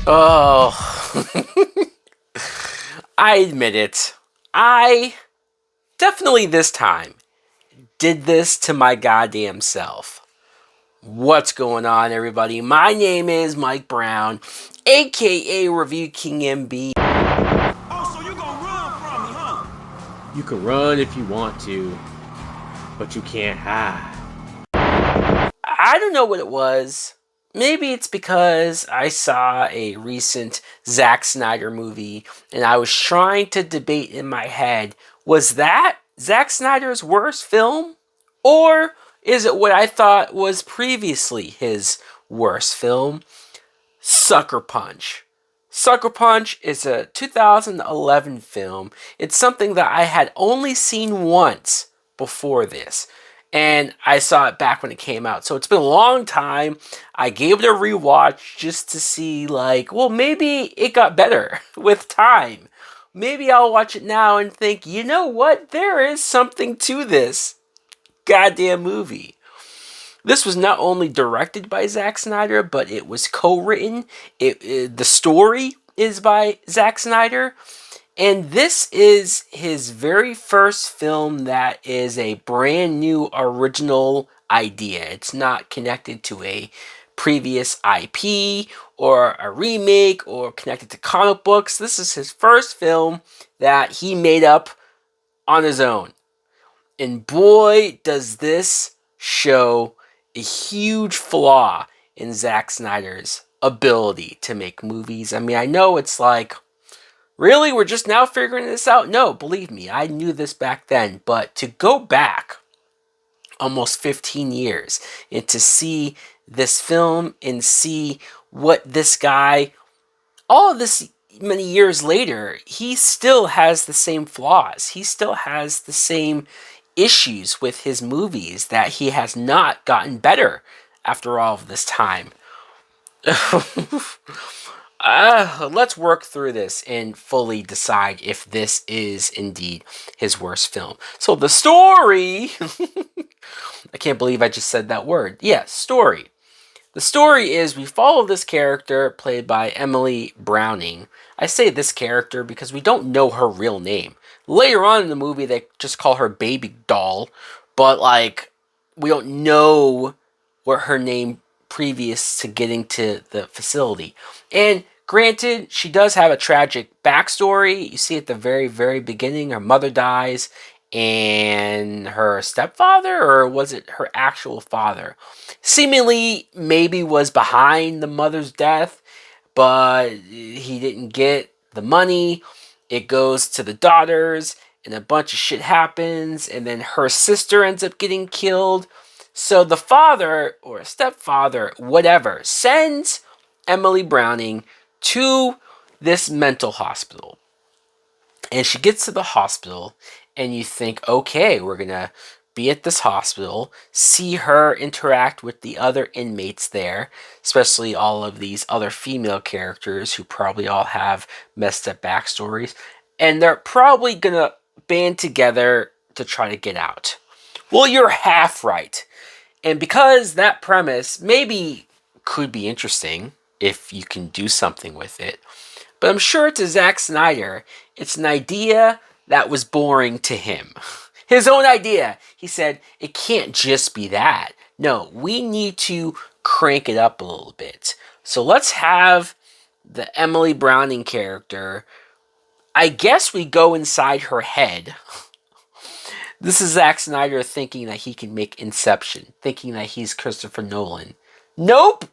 Oh, I admit it. I definitely this time did this to my goddamn self. What's going on, everybody? My name is Mike Brown, aka Review King MB. Oh, so you gonna run from me, huh? You can run if you want to, but you can't hide. I don't know what it was. Maybe it's because I saw a recent Zack Snyder movie and I was trying to debate in my head, was that Zack Snyder's worst film? Or is it what I thought was previously his worst film? Sucker Punch. Sucker Punch is a 2011 film. It's something that I had only seen once before this. And I saw it back when it came out. So it's been a long time. I gave it a rewatch just to see, like, well, maybe it got better with time. Maybe I'll watch it now and think, you know what? There is something to this goddamn movie. This was not only directed by Zack Snyder, but it was co-written. The story is by Zack Snyder, and this is his very first film that is a brand new original idea. It's not connected to a previous IP or a remake or connected to comic books. This is his first film that he made up on his own. And boy, does this show a huge flaw in Zack Snyder's ability to make movies. I mean, I know it's like, really? We're just now figuring this out? No, believe me, I knew this back then. But to go back almost 15 years and to see this film and see what this guy, all of this many years later, he still has the same flaws. He still has the same issues with his movies that he has not gotten better after all of this time. Let's work through this and fully decide if this is indeed his worst film. So the story, I can't believe I just said that word. Yeah, story. The story is we follow this character played by Emily Browning. I say this character because we don't know her real name. Later on in the movie, they just call her Baby Doll, but like, we don't know what her name previous to getting to the facility. And granted, she does have a tragic backstory. You see at the very, very beginning, her mother dies, and her stepfather, or was it her actual father, seemingly maybe was behind the mother's death, but he didn't get the money. It goes to the daughters, and a bunch of shit happens, and then her sister ends up getting killed. So the father, or stepfather, whatever, sends Emily Browning to this mental hospital. And she gets to the hospital, and you think, okay, we're going to be at this hospital, see her interact with the other inmates there, especially all of these other female characters who probably all have messed up backstories, and they're probably going to band together to try to get out. Well, you're half right. And because that premise maybe could be interesting if you can do something with it, but I'm sure to Zack Snyder, it's an idea that was boring to him. His own idea. He said, it can't just be that. No, we need to crank it up a little bit. So let's have the Emily Browning character, I guess we go inside her head. This is Zack Snyder thinking that he can make Inception, thinking that he's Christopher Nolan. Nope!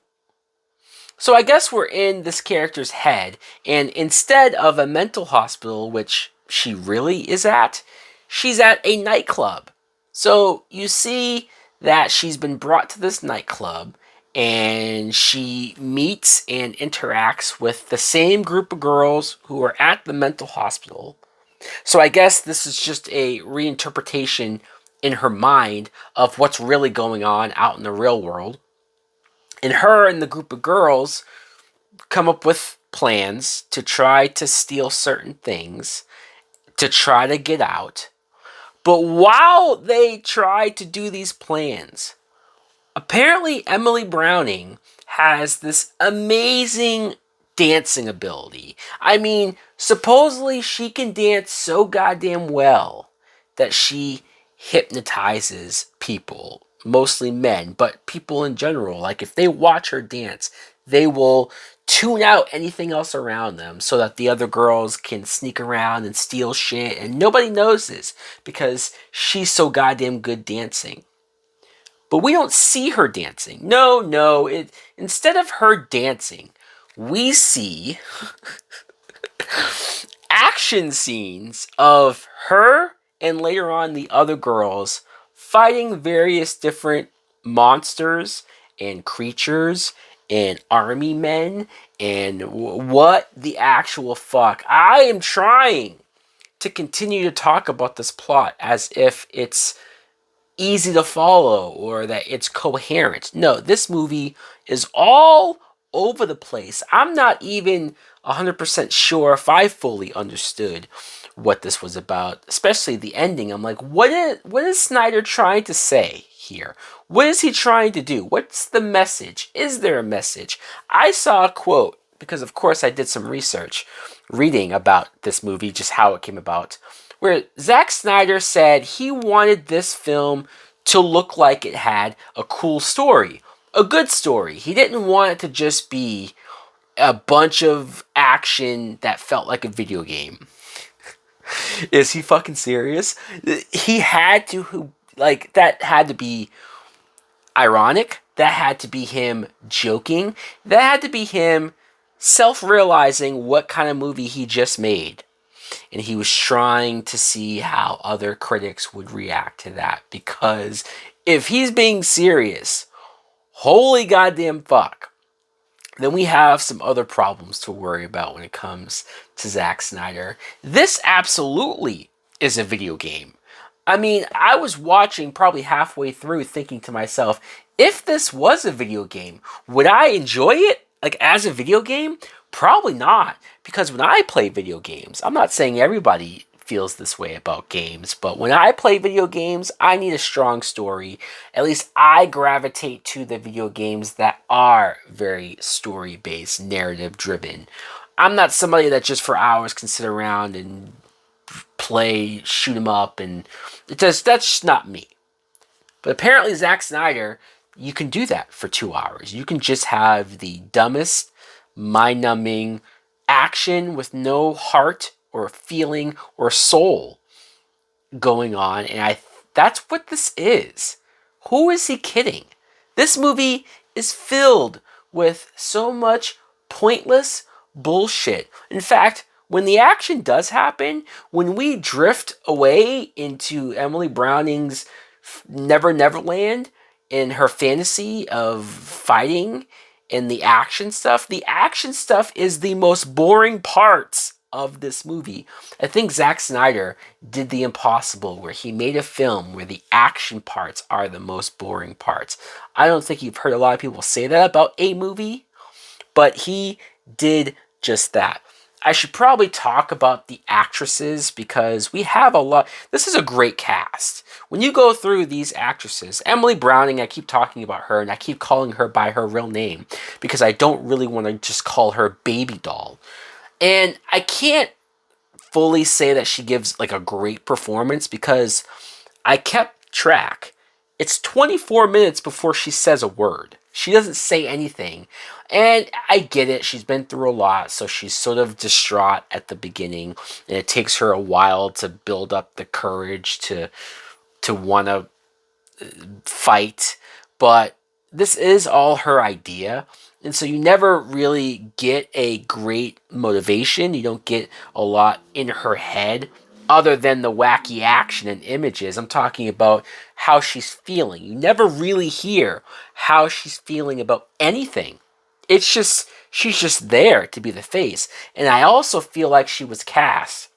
So I guess we're in this character's head, and instead of a mental hospital, which she really is at, she's at a nightclub. So you see that she's been brought to this nightclub, and she meets and interacts with the same group of girls who are at the mental hospital. So I guess this is just a reinterpretation in her mind of what's really going on out in the real world. And her and the group of girls come up with plans to try to steal certain things, to try to get out. But while they try to do these plans, apparently Emily Browning has this amazing dancing ability. I mean, supposedly she can dance so goddamn well that she hypnotizes people, mostly men, but people in general. Like, if they watch her dance, they will tune out anything else around them so that the other girls can sneak around and steal shit and nobody notices because she's so goddamn good dancing. But we don't see her dancing. No. Instead of her dancing, we see action scenes of her and later on the other girls fighting various different monsters and creatures and army men and what the actual fuck. I am trying to continue to talk about this plot as if it's easy to follow or that it's coherent. No, this movie is all over the place. I'm not even 100% sure if I fully understood what this was about, especially the ending. I'm like, what is Snyder trying to say here? What is he trying to do? What's the message? Is there a message? I saw a quote because of course I did some research reading about this movie, just how it came about, where Zack Snyder said he wanted this film to look like it had a cool story, a good story. He didn't want it to just be a bunch of action that felt like a video game. Is he fucking serious? He had to, like, that had to be ironic. That had to be him joking. That had to be him self-realizing what kind of movie he just made. And he was trying to see how other critics would react to that. Because if he's being serious, holy goddamn fuck, then we have some other problems to worry about when it comes to Zack Snyder. This absolutely is a video game. I mean, I was watching probably halfway through thinking to myself, if this was a video game, would I enjoy it? Like, as a video game? Probably not. Because when I play video games, I'm not saying everybody feels this way about games, but when I play video games, I need a strong story. At least I gravitate to the video games that are very story-based, narrative-driven. I'm not somebody that just for hours can sit around and play, shoot 'em up, and that's just not me. But apparently Zack Snyder, you can do that for 2 hours. You can just have the dumbest, mind-numbing action with no heart or feeling or soul going on, and that's what this is. Who is he kidding? This movie is filled with so much pointless bullshit. In fact, when the action does happen, when we drift away into Emily Browning's Never Neverland in her fantasy of fighting and the action stuff is the most boring parts of this movie. I think Zack Snyder did the impossible where he made a film where the action parts are the most boring parts. I don't think you've heard a lot of people say that about a movie, but he did just that. I should probably talk about the actresses because we have a lot. This is a great cast. When you go through these actresses, Emily Browning, I keep talking about her and I keep calling her by her real name because I don't really want to just call her Baby Doll. And I can't fully say that she gives like a great performance because I kept track. It's 24 minutes before she says a word. She doesn't say anything. And I get it. She's been through a lot, so she's sort of distraught at the beginning. And it takes her a while to build up the courage to want to fight. But this is all her idea. And so you never really get a great motivation. You don't get a lot in her head other than the wacky action and images. I'm talking about how she's feeling. You never really hear how she's feeling about anything. It's just, she's just there to be the face. And I also feel like she was cast.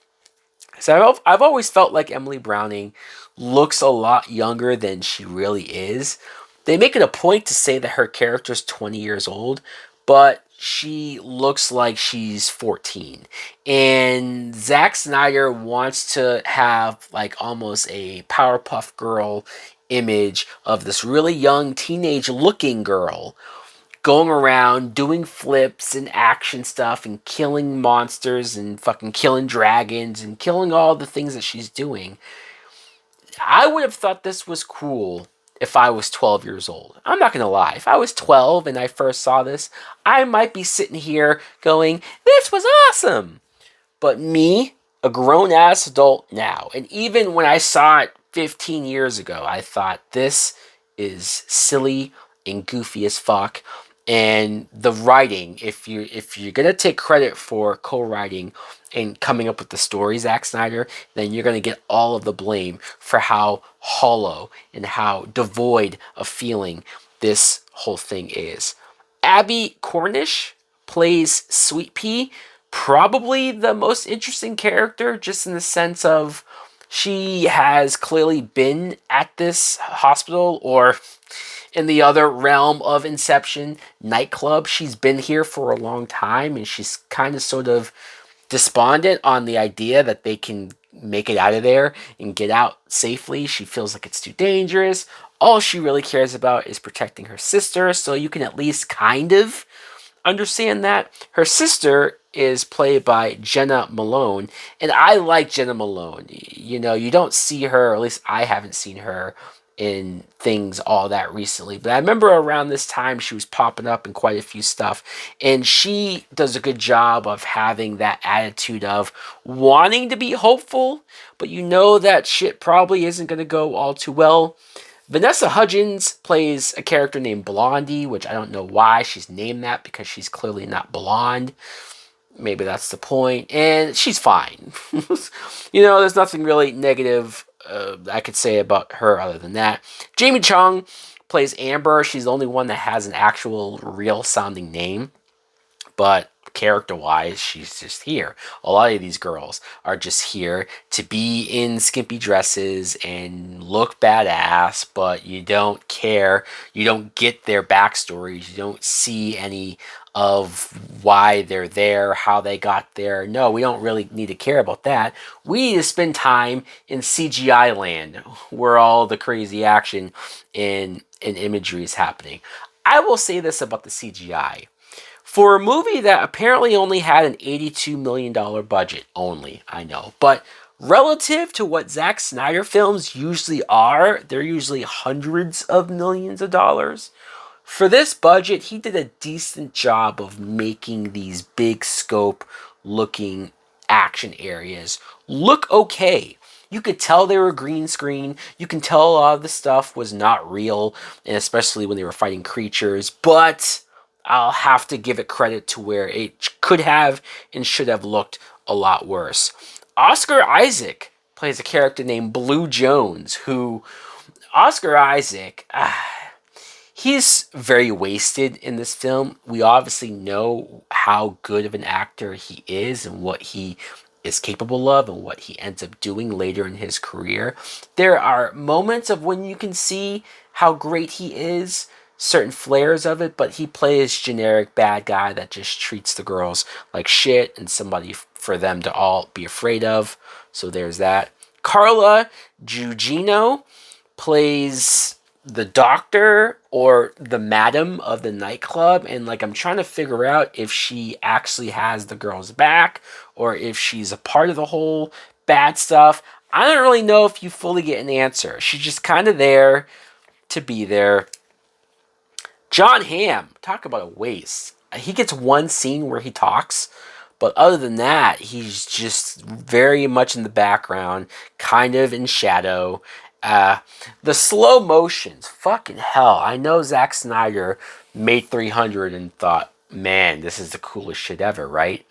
So I've always felt like Emily Browning looks a lot younger than she really is. They make it a point to say that her character's 20 years old, but she looks like she's 14. And Zack Snyder wants to have like almost a Powerpuff Girl image of this really young teenage looking girl going around doing flips and action stuff and killing monsters and fucking killing dragons and killing all the things that she's doing. I would have thought this was cool if I was 12 years old. I'm not going to lie. If I was 12 and I first saw this, I might be sitting here going, this was awesome. But me, a grown ass adult now, and even when I saw it 15 years ago, I thought this is silly and goofy as fuck. And the writing, if you're gonna take credit for co-writing and coming up with the story, Zack Snyder, then you're gonna get all of the blame for how hollow and how devoid of feeling this whole thing is. Abby Cornish plays Sweet Pea, probably the most interesting character, just in the sense of she has clearly been at this hospital, or in the other realm of Inception nightclub. She's been here for a long time, and she's kind of sort of despondent on the idea that they can make it out of there and get out safely. She feels like it's too dangerous. All she really cares about is protecting her sister, so you can at least kind of understand that. Her sister is played by Jenna Malone, and I like Jenna Malone. You know, you don't see her, or at least I haven't seen her in things all that recently, but I remember around this time she was popping up in quite a few stuff, and she does a good job of having that attitude of wanting to be hopeful, but you know that shit probably isn't going to go all too well. Vanessa Hudgens plays a character named Blondie, which I don't know why she's named that, because she's clearly not blonde. Maybe that's the point. And she's fine. You know, there's nothing really negative I could say about her other than that. Jamie Chung plays Amber. She's the only one that has an actual real sounding name. But character-wise, she's just here. A lot of these girls are just here to be in skimpy dresses and look badass, but you don't care. You don't get their backstories. You don't see any of why they're there, how they got there. No, we don't really need to care about that. We need to spend time in CGI land, where all the crazy action and imagery is happening. I will say this about the CGI. For a movie that apparently only had an $82 million budget, only, I know, but relative to what Zack Snyder films usually are, they're usually hundreds of millions of dollars. For this budget, he did a decent job of making these big scope looking action areas look okay. You could tell they were green screen. You can tell a lot of the stuff was not real, and especially when they were fighting creatures, but I'll have to give it credit to where it could have and should have looked a lot worse. Oscar Isaac plays a character named Blue Jones, who Oscar Isaac, he's very wasted in this film. We obviously know how good of an actor he is and what he is capable of and what he ends up doing later in his career. There are moments of when you can see how great he is, certain flares of it, but he plays generic bad guy that just treats the girls like shit and somebody for them to all be afraid of. So there's that. Carla Gugino plays the doctor or the madam of the nightclub, and like I'm trying to figure out if she actually has the girls back or if she's a part of the whole bad stuff. I don't really know if you fully get an answer. She's just kind of there to be there. John Hamm, talk about a waste. He gets one scene where he talks, but other than that, he's just very much in the background, kind of in shadow. The slow motions, fucking hell. I know Zack Snyder made 300 and thought, man, this is the coolest shit ever, right?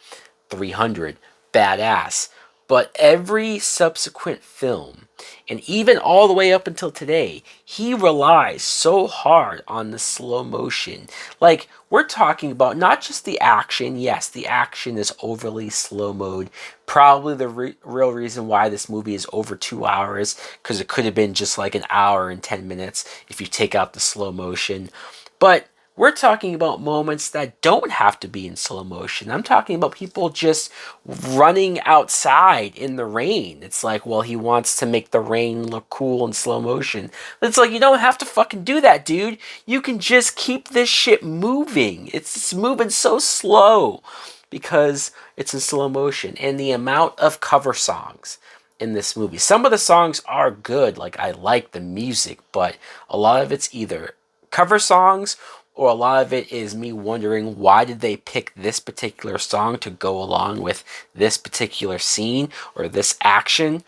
300, badass. But every subsequent film, and even all the way up until today, he relies so hard on the slow motion. Like, we're talking about not just the action. Yes, the action is overly slow-mode. Probably the real reason why this movie is over 2 hours, because it could have been just like an hour and 10 minutes if you take out the slow motion. But We're talking about moments that don't have to be in slow motion. I'm talking about people just running outside in the rain. It's like, well, he wants to make the rain look cool in slow motion. But it's like, you don't have to fucking do that, dude. You can just keep this shit moving. It's moving so slow because it's in slow motion. And the amount of cover songs in this movie. Some of the songs are good, like I like the music, but a lot of it's either cover songs or a lot of it is me wondering why did they pick this particular song to go along with this particular scene or this action.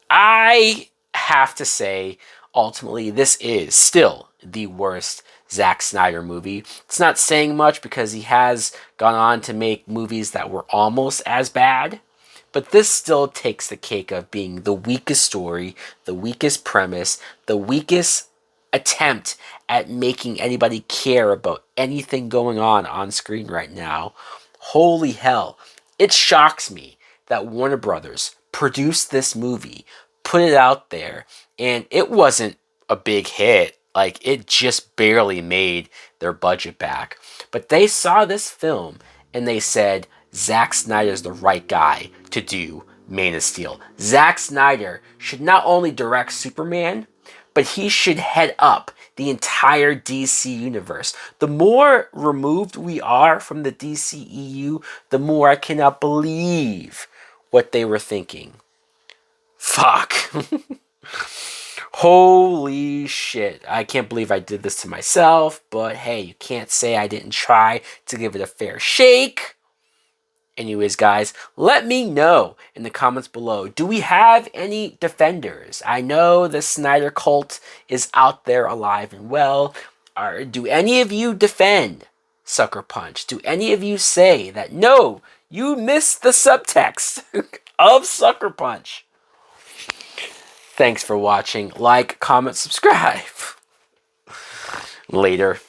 I have to say, ultimately, this is still the worst Zack Snyder movie. It's not saying much because he has gone on to make movies that were almost as bad. But this still takes the cake of being the weakest story, the weakest premise, the weakest attempt at making anybody care about anything going on screen right now. Holy hell. It shocks me that Warner Brothers produced this movie, put it out there, and it wasn't a big hit. Like, it just barely made their budget back. But they saw this film and they said, Zack Snyder's the right guy to do Man of Steel. Zack Snyder should not only direct Superman, but he should head up the entire DC universe. The more removed we are from the DCEU, the more I cannot believe what they were thinking. Fuck. Holy shit. I can't believe I did this to myself, but hey, you can't say I didn't try to give it a fair shake. Anyways, guys, let me know in the comments below. Do we have any defenders? I know the Snyder cult is out there alive and well. Do any of you defend Sucker Punch? Do any of you say that, no, you missed the subtext of Sucker Punch? Thanks for watching. Like, comment, subscribe. Later.